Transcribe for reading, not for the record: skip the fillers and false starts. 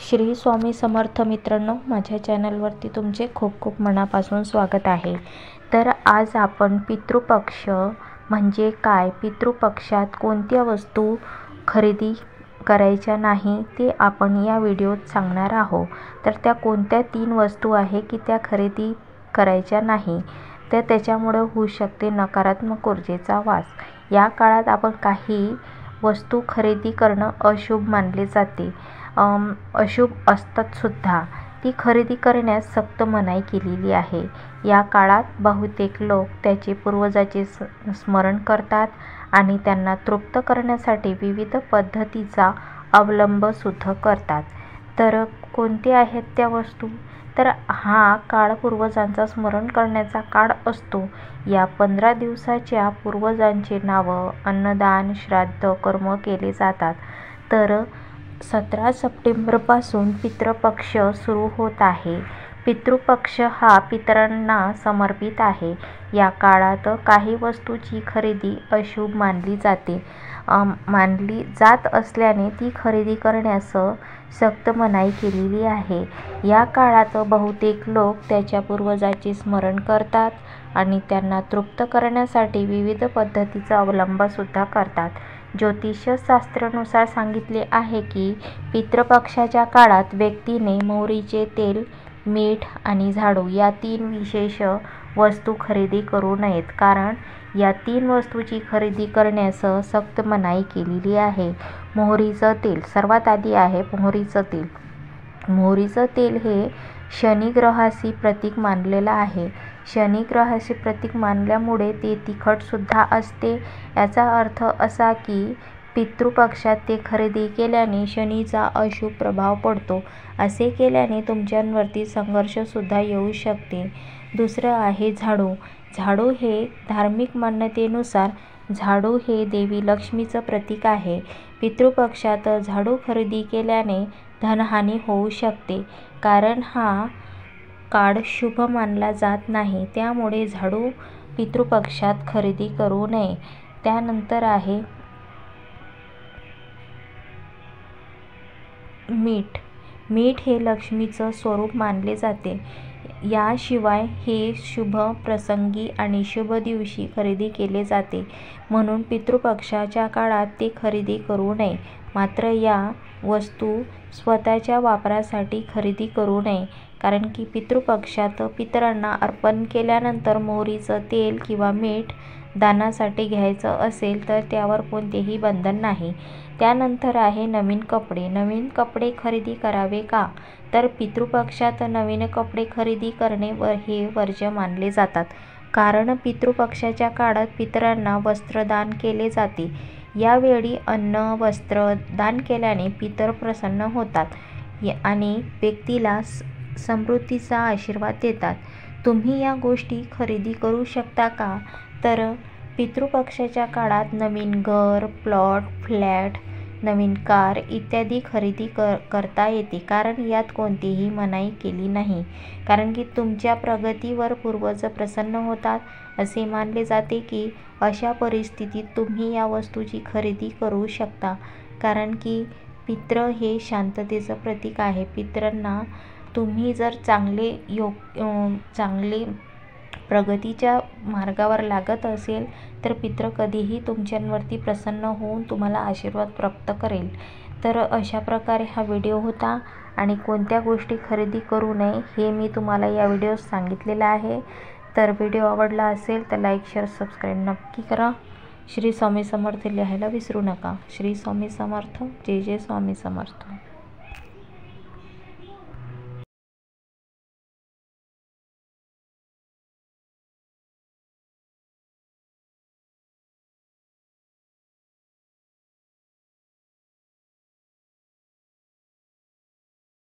श्री स्वामी समर्थ मित्रांनो, माझ्या चॅनलवरती तुमचे खूप खूप मनापासून स्वागत आहे। तर आज आपण पितृपक्ष म्हणजे काय, पितृपक्षात कोणत्या वस्तू खरेदी करायच्या नाही ते आपण या व्हिडिओत सांगणार आहोत। तर त्या कोणत्या 3 वस्तू आहे की त्या खरेदी करायच्या नाही, तर त्याच्यामुळे होऊ शकते नकारात्मक ऊर्जेचा वास। या काळात आपण काही वस्तू खरेदी करणं अशुभ मानले जाते, अशुभ असतात सुद्धा। ती खरेदी करण्यास सक्त मनाई केलेली आहे। या काळात बहुतेक लोक त्याचे पूर्वजाचे स्मरण करतात आणि त्यांना तृप्त करण्यासाठी विविध पद्धतीचा अवलंब सुद्धा करतात। तर कोणत्या आहेत त्या वस्तू? तर हा काळ पूर्वजांचा स्मरण करण्याचा काळ असतो। या 15 दिवसाच्या पूर्वजांचे नाव, अन्नदान, श्राद्ध कर्म केले जातात। तर 17 सप्टेंबरपासून पितृपक्ष सुरू होत आहे। पितृपक्ष हा पितरांना समर्पित आहे। या काळात काही वस्तूची खरेदी अशुभ मानली जात असल्याने ती खरेदी करण्यास सक्त मनाई केलेली आहे। या काळात बहुतेक लोक त्याच्या पूर्वजाचे स्मरण करतात आणि त्यांना तृप्त करण्यासाठी विविध पद्धतीचा अवलंब सुद्धा करतात। ज्योतिषशास्त्रानुसार सांगितले आहे की पितृपक्षाच्या काळात व्यक्तीने मोहरीचे तेल, मीठ आणि झाडू या 3 विशेष वस्तू खरेदी करू नयेत, कारण या 3 वस्तूची खरेदी करण्यास सक्त मनाई केलेली आहे। मोहरीचं तेल सर्वात आधी आहे। मोहरीचं तेल, मोहरीचं तेल हे शनी ग्रहाशी प्रतीक मानलेलं आहे। शनी ग्रहाशी प्रतीक मानल्यामुळे ते तिखट सुद्धा असते। याचा अर्थ असा की पितृपक्षात ते खरेदी केल्याने शनीचा अशुभ प्रभाव पडतो। असे केल्याने तुमच्यावरती संघर्ष सुद्धा येऊ शकते। दुसरं आहे झाडू। झाडू हे धार्मिक मान्यतेनुसार झाडू हे देवी लक्ष्मीचं प्रतीक आहे। पितृपक्षात झाडू खरेदी केल्याने धनहानी होऊ शकते, कारण हा काळ शुभ मानला जात नाही। त्यामुळे झाडू पितृपक्षात खरेदी करू नये। त्यानंतर आहे मीठ। मीठ हे लक्ष्मीचं स्वरूप मानले जाते। याशिवाय हे शुभ प्रसंगी आणि शुभ दिवशी खरेदी केले जाते, म्हणून पितृपक्षाच्या काळात ते खरेदी करू नये। मात्र या वस्तू स्वतःच्या वापरासाठी खरेदी करू नये, कारण की पितृपक्षात पितरांना अर्पण केल्यानंतर मोहरीचं तेल किंवा मीठ दानासाठी घ्यायचं असेल तर त्यावर कोणतेही बंधन नाही। त्यानंतर आहे नवीन कपडे। नवीन कपडे खरेदी करावे का? तर पितृपक्षात नवीन कपडे खरेदी करणे हे वर्ज्य मानले जातात, कारण पितृपक्षाच्या काळात पितरांना वस्त्रदान केले जाते। यावेळी अन्न वस्त्र दान केल्याने पितर प्रसन्न होतात आणि व्यक्तीला समृद्धीचा आशीर्वाद देतात। तुम्ही या गोष्टी खरेदी करू शकता का? तर पितृपक्षाच्या काळात नवीन घर, प्लॉट, फ्लॅट, नवीन कार इत्यादी खरेदी करता येते, कारण यात कोणतीही मनाई केली नाही, कारण की तुमच्या प्रगतीवर पूर्वज प्रसन्न होतात असे मानले जाते की अशा परिस्थितीत तुम्ही या वस्तूची खरेदी करू शकता, कारण की पितृ हे शांततेचं प्रतीक आहे। पितरांना तुम्ही जर चांगले प्रगतीच्या मार्गावर लागत असेल तर पितृ कधीही तुमच्यावरती प्रसन्न होऊन तुम्हाला आशीर्वाद प्राप्त करेल। तर अशा प्रकारे हा व्हिडिओ होता आणि कोणत्या गोष्टी खरेदी करू नये हे मी तुम्हाला या व्हिडिओत सांगितलेलं आहे। तर व्हिडिओ आवडला असेल तर लाईक, शेअर, सबस्क्राईब नक्की करा। श्री स्वामी समर्थ लिहायला विसरू नका। श्री स्वामी समर्थ। जय जय स्वामी समर्थ।